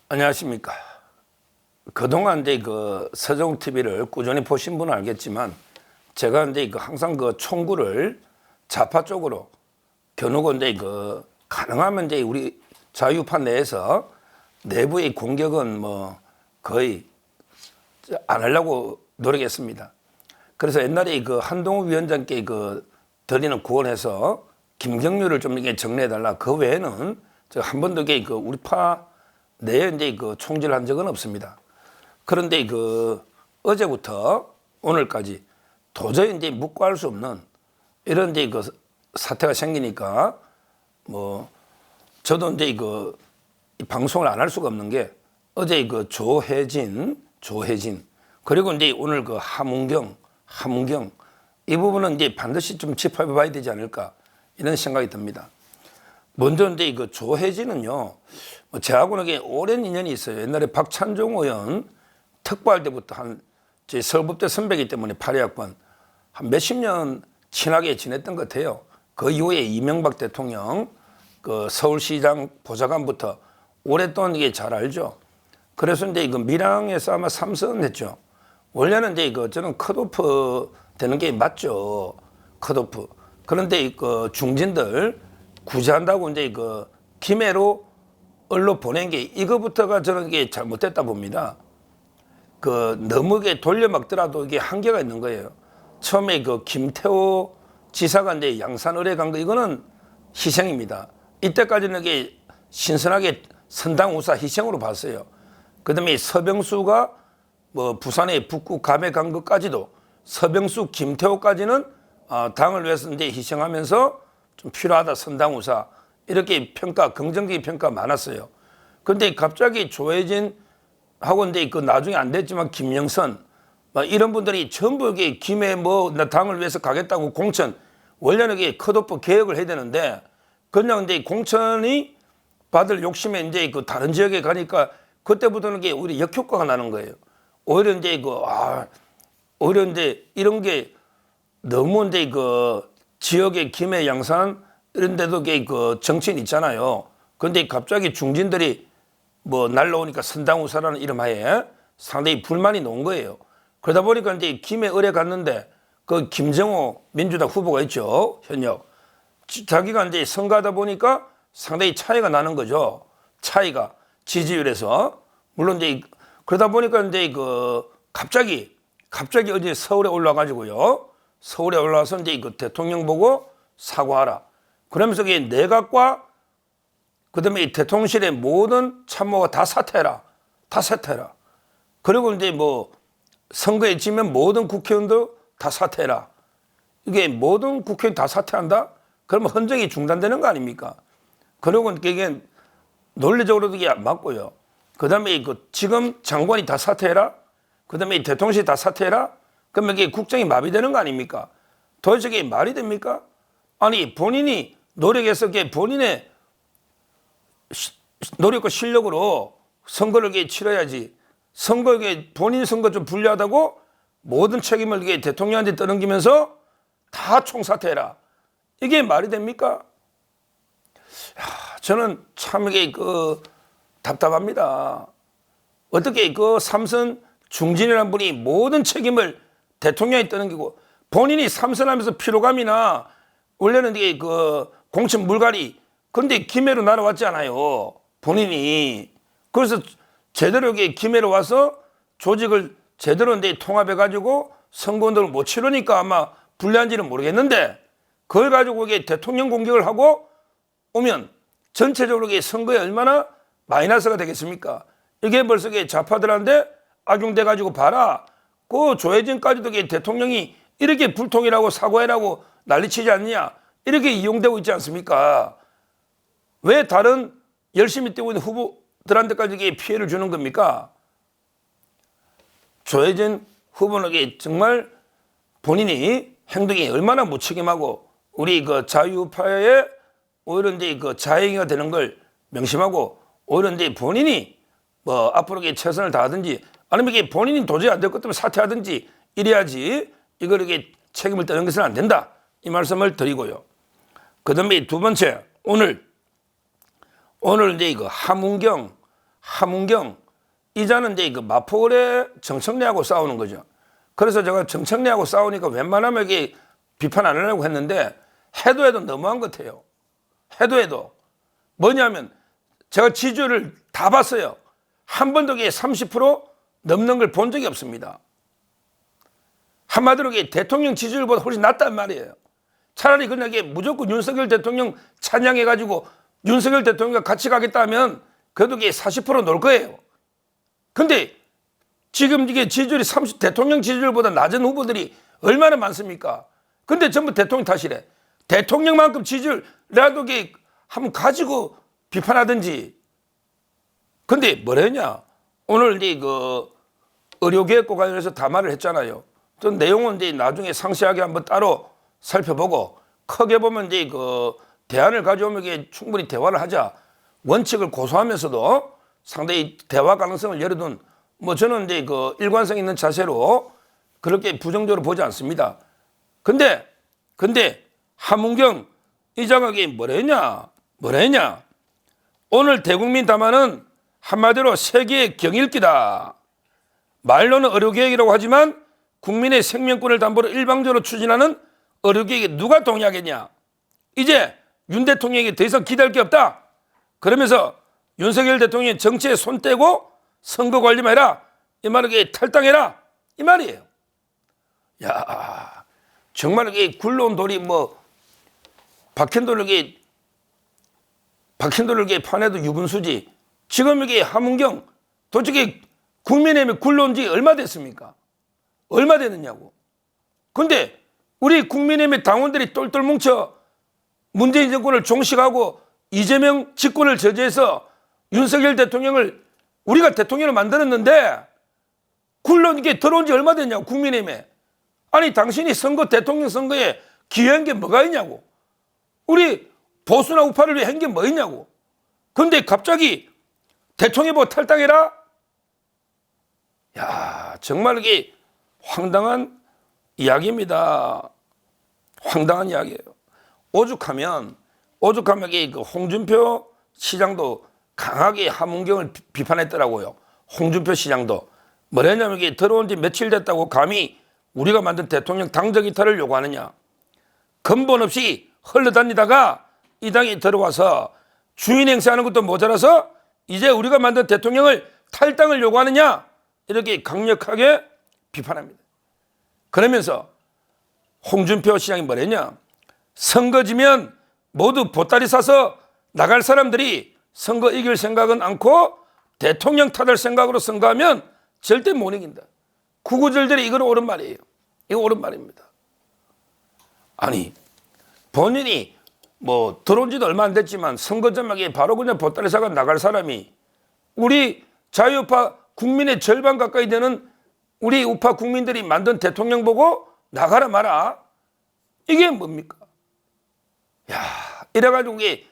안녕하십니까. 그동안 이제 그 서정 TV를 꾸준히 보신 분은 알겠지만 제가 이제 항상 그 총구를 좌파 쪽으로 겨누고 이제 가능하면 이제 우리 자유파 내에서 내부의 공격은 뭐 거의 안 하려고 노력했습니다. 그래서 옛날에 그 한동훈 위원장께 드리는 구원해서 김경률을 좀 이렇게 정리해달라. 그 외에는 제가 한 번도 우리 파 내에 이제 총질을 한 적은 없습니다. 그런데 어제부터 오늘까지 도저히 이제 묵과할 수 없는 이런 이제 사태가 생기니까 뭐 저도 이제 방송을 안 할 수가 없는 게 어제 조혜진 그리고 이제 오늘 하문경 이 부분은 이제 반드시 좀 짚어봐야 되지 않을까 이런 생각이 듭니다. 먼저 이제 조혜진은요, 저하고는 오랜 인연이 있어요. 옛날에 박찬종 의원 특보할 때부터 제 서울법대 선배이기 때문에 8회학번 한 몇십 년 친하게 지냈던 것 같아요. 그 이후에 이명박 대통령 서울시장 보좌관부터 오랫동안 이게 잘 알죠. 그래서 이제 밀양에서 아마 3선 했죠. 원래는 이제 저는 컷오프 되는 게 맞죠. 컷오프. 그런데 중진들 구제한다고 이제 김해로 언로 보낸 게 이거부터가 저는 이게 잘못됐다 봅니다. 너무 돌려막더라도 이게 한계가 있는 거예요. 처음에 김태호 지사가 이제 양산 의뢰 간 거 이거는 희생입니다. 이때까지는 이게 신선하게 선당 우사 희생으로 봤어요. 그다음에 서병수가 뭐 부산에 북구 감에 간 것까지도 서병수 김태호까지는 당을 위해서 이제 희생하면서 좀 필요하다 선당 우사 이렇게 긍정적인 평가 많았어요. 그런데 갑자기 조혜진 하고 이제 나중에 안 됐지만 김영선 이런 분들이 전부 이게 김해 나 당을 위해서 가겠다고 공천 원래는 이게 컷오프 개혁을 해야 되는데 그냥 이제 공천이 받을 욕심에 이제 다른 지역에 가니까 그때부터는 이게 오히려 역효과가 나는 거예요. 오히려 이제 오히려 이제 이런 게 너무 이제 지역의 김해 양산 이런 데도 정치인 있잖아요. 그런데 갑자기 중진들이 날라오니까 선당우사라는 이름 하에 상당히 불만이 놓은 거예요. 그러다 보니까 이제 김해 을에 갔는데 김정호 민주당 후보가 있죠. 현역. 자기가 이제 선거하다 보니까 상당히 차이가 나는 거죠. 차이가 지지율에서. 물론 이제 그러다 보니까 이제 갑자기 어제 서울에 올라가지고요. 서울에 올라와서 이제 대통령 보고 사과하라. 그러면서 내각과 그다음에 대통령실의 모든 참모가 다 사퇴해라. 그리고 이제 선거에 지면 모든 국회의원도 다 사퇴해라. 이게 모든 국회의원 다 사퇴한다? 그러면 헌정이 중단되는 거 아닙니까? 그리고 이게 논리적으로도 이게 맞고요. 그다음에 지금 장관이 다 사퇴해라. 그다음에 대통령실 다 사퇴해라. 그러면 이게 국정이 마비되는 거 아닙니까? 도대체 이게 말이 됩니까? 아니 본인이 노력해서 본인의 노력과 실력으로 선거를 치러야지. 선거에 본인 선거 좀 불리하다고 모든 책임을 대통령한테 떠넘기면서 다 총사퇴해라. 이게 말이 됩니까? 저는 참 이게 답답합니다. 어떻게 삼선 중진이라는 분이 모든 책임을 대통령이 떠넘기고 본인이 삼선하면서 피로감이나 원래는 이게 공천 물갈이 그런데 김해로 날아왔잖아요. 본인이. 그래서 제대로 김해로 와서 조직을 제대로 통합해가지고 선거운동을 못 치르니까 아마 불리한지는 모르겠는데 그걸 가지고 대통령 공격을 하고 오면 전체적으로 선거에 얼마나 마이너스가 되겠습니까? 이게 벌써 좌파들한테 악용돼가지고 봐라. 조혜진까지도 대통령이 이렇게 불통이라고 사과해라고 난리치지 않느냐. 이렇게 이용되고 있지 않습니까? 왜 다른 열심히 뛰고 있는 후보들한테까지 피해를 주는 겁니까? 조혜진 후보는 정말 본인이 행동이 얼마나 무책임하고 우리 자유파의 오히려 이제 자행위가 되는 걸 명심하고 오히려 이제 본인이 앞으로 최선을 다하든지 아니면 본인이 도저히 안 될 것 때문에 사퇴하든지 이래야지 이걸 책임을 떠넘겨서는 안 된다. 이 말씀을 드리고요. 그 다음에 두 번째, 오늘 이제 하문경 함은경 이자는 이제 그 마포구의 정청래하고 싸우는 거죠. 그래서 제가 정청래하고 싸우니까 웬만하면 이게 비판 안 하려고 했는데 해도 너무한 것 같아요. 해도 뭐냐면 제가 지지율을 다 봤어요. 한 번도 30% 넘는 걸 본 적이 없습니다. 한마디로 대통령 지지율보다 훨씬 낮단 말이에요. 차라리 그냥 무조건 윤석열 대통령 찬양해가지고 윤석열 대통령과 같이 가겠다 하면 그래도 40% 놓을 거예요. 근데 지금 이게 지지율이 대통령 지지율보다 낮은 후보들이 얼마나 많습니까? 근데 전부 대통령 탓이래. 대통령만큼 지지율이라도 한번 가지고 비판하든지. 근데 뭐랬냐? 오늘 그 의료개혁과 관련해서 담화를 했잖아요. 그 내용은 이제 나중에 상세하게 한번 따로 살펴보고 크게 보면 이제 그 대안을 가져오면 충분히 대화를 하자. 원칙을 고수하면서도 상당히 대화 가능성을 열어둔 뭐 저는 이제 그 일관성 있는 자세로 그렇게 부정적으로 보지 않습니다. 근데 함은경 이장이 뭐랬냐? 오늘 대국민 담화는 한마디로 세계의 경일기다. 말로는 의료개혁이라고 하지만 국민의 생명권을 담보로 일방적으로 추진하는 의료개혁에 누가 동의하겠냐? 이제 윤 대통령에게 더 이상 기대할 게 없다. 그러면서 윤석열 대통령이 정치에 손 떼고 선거 관리만 해라. 이 말을 탈당해라. 이 말이에요. 야, 정말 굴러온 돌이 박힌 돌을 파내도 유분수지. 지금 함은경 도대체 국민의힘에 굴러온 지 얼마 됐습니까? 얼마 됐느냐고. 근데 우리 국민의힘의 당원들이 똘똘 뭉쳐 문재인 정권을 종식하고 이재명 집권을 저지해서 윤석열 대통령을 우리가 대통령을 만들었는데 굴러온 게 들어온 지 얼마 됐냐고. 국민의힘에. 아니 당신이 대통령 선거에 기여한 게 뭐가 있냐고. 우리 보수나 우파를 위해 한 게 뭐 있냐고. 근데 갑자기 대통령 보고 탈당해라? 야, 정말 이게 황당한 이야기입니다. 황당한 이야기예요. 오죽하면 그 홍준표 시장도 강하게 함은경을 비판했더라고요. 홍준표 시장도 뭐랬냐면 이게 들어온 지 며칠 됐다고 감히 우리가 만든 대통령 당적 이탈을 요구하느냐. 근본 없이 흘러다니다가 이 당이 들어와서 주인 행세하는 것도 모자라서 이제 우리가 만든 대통령을 탈당을 요구하느냐. 이렇게 강력하게 비판합니다. 그러면서 홍준표 시장이 뭐랬냐. 선거지면 모두 보따리 싸서 나갈 사람들이 선거 이길 생각은 않고 대통령 탓할 생각으로 선거하면 절대 못 이긴다. 구구절절히 이건 옳은 말이에요. 이거 옳은 말입니다. 아니 본인이 들어온 지도 얼마 안 됐지만 선거전막에 바로 그냥 보따리 싸가 나갈 사람이 우리 자유우파 국민의 절반 가까이 되는 우리 우파 국민들이 만든 대통령 보고 나가라 마라. 이게 뭡니까? 야, 이래가지고 이게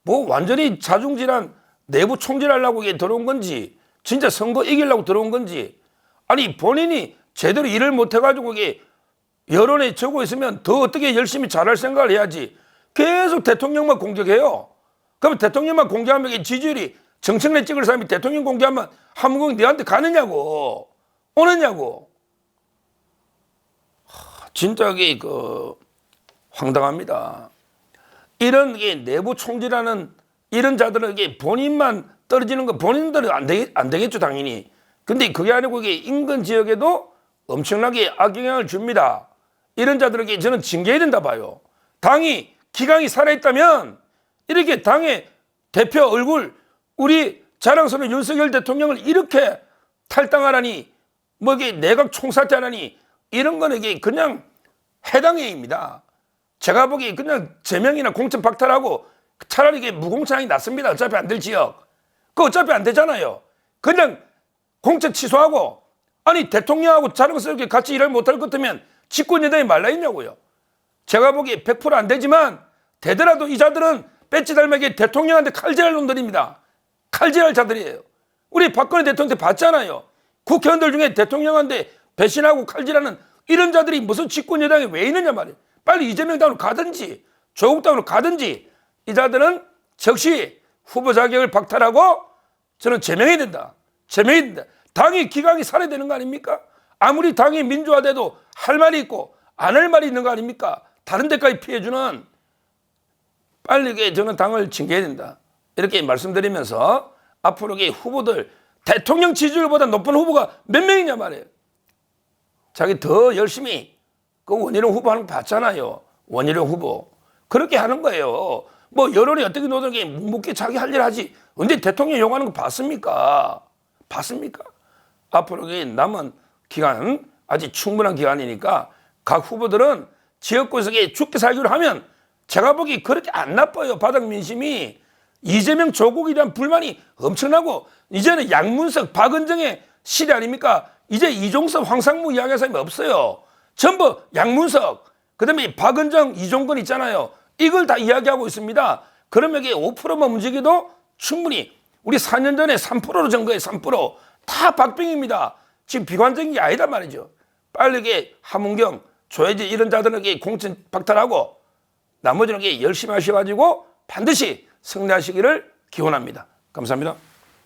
완전히 자중질환 내부 총질하려고 이게 들어온 건지 진짜 선거 이기려고 들어온 건지 아니 본인이 제대로 일을 못해가지고 이게 여론에 적고 있으면 더 어떻게 열심히 잘할 생각을 해야지 계속 대통령만 공격해요. 그럼 대통령만 공격하면 이게 지지율이 정청래 찍을 사람이 대통령 공격하면 함은경이 너한테 가느냐고 오느냐고. 진짜 이게 황당합니다. 이런 게 내부 총질하는 이런 자들은 이게 본인만 떨어지는 거 본인들은 안 되겠죠 당연히. 근데 그게 아니고 이게 인근 지역에도 엄청나게 악영향을 줍니다. 이런 자들에게 저는 징계해야 된다 봐요. 당이 기강이 살아있다면 이렇게 당의 대표 얼굴 우리 자랑스러운 윤석열 대통령을 이렇게 탈당하라니 이게 내각 총사퇴하라니 이런 거는 이게 그냥 해당행위입니다. 제가 보기에 그냥 제명이나 공천 박탈하고 차라리 이게 무공천이 낫습니다. 어차피 안 될 지역. 그거 어차피 안 되잖아요. 그냥 공천 취소하고 아니 대통령하고 자랑스럽게 같이 일을 못할 것 같으면 집권여당이 말라있냐고요. 제가 보기에 100% 안 되지만 되더라도 이 자들은 배지 달매게 대통령한테 칼질할 놈들입니다. 칼질할 자들이에요. 우리 박근혜 대통령한테 봤잖아요. 국회의원들 중에 대통령한테 배신하고 칼질하는 이런 자들이 무슨 집권여당에 왜 있느냐 말이에요. 빨리 이재명 당으로 가든지 조국 당으로 가든지 이 자들은 즉시 후보 자격을 박탈하고 저는 제명해야 된다. 제명해야 된다. 당이 기강이 살아야 되는 거 아닙니까? 아무리 당이 민주화돼도 할 말이 있고 안 할 말이 있는 거 아닙니까? 다른 데까지 피해주는 빨리 저는 당을 징계해야 된다. 이렇게 말씀드리면서 앞으로 후보들 대통령 지지율보다 높은 후보가 몇 명이냐 말이에요. 자기 더 열심히 그 원희룡 후보 하는 거 봤잖아요. 원희룡 후보. 그렇게 하는 거예요. 뭐 여론이 어떻게 노들게 묵묵히 자기 할 일 하지. 언제 대통령 욕하는 거 봤습니까? 봤습니까? 앞으로 남은 기간은 아직 충분한 기간이니까 각 후보들은 지역구에서 죽게 살기로 하면 제가 보기 그렇게 안 나빠요. 바닥 민심이. 이재명 조국에 대한 불만이 엄청나고 이제는 양문석, 박은정의 시대 아닙니까? 이제 이종섭, 황상무 이야기할 사람이 없어요. 전부 양문석, 그다음에 박은정, 이종건 있잖아요. 이걸 다 이야기하고 있습니다. 그러면 이게 5%만 움직여도 충분히 우리 4년 전에 3%로 전 거예요. 3%. 다 박빙입니다. 지금 비관적인 게 아니다 말이죠. 빨리 하문경, 조혜지 이런 자들에게 공천 박탈하고 나머지는 열심히 하셔가지고 반드시 승리하시기를 기원합니다. 감사합니다.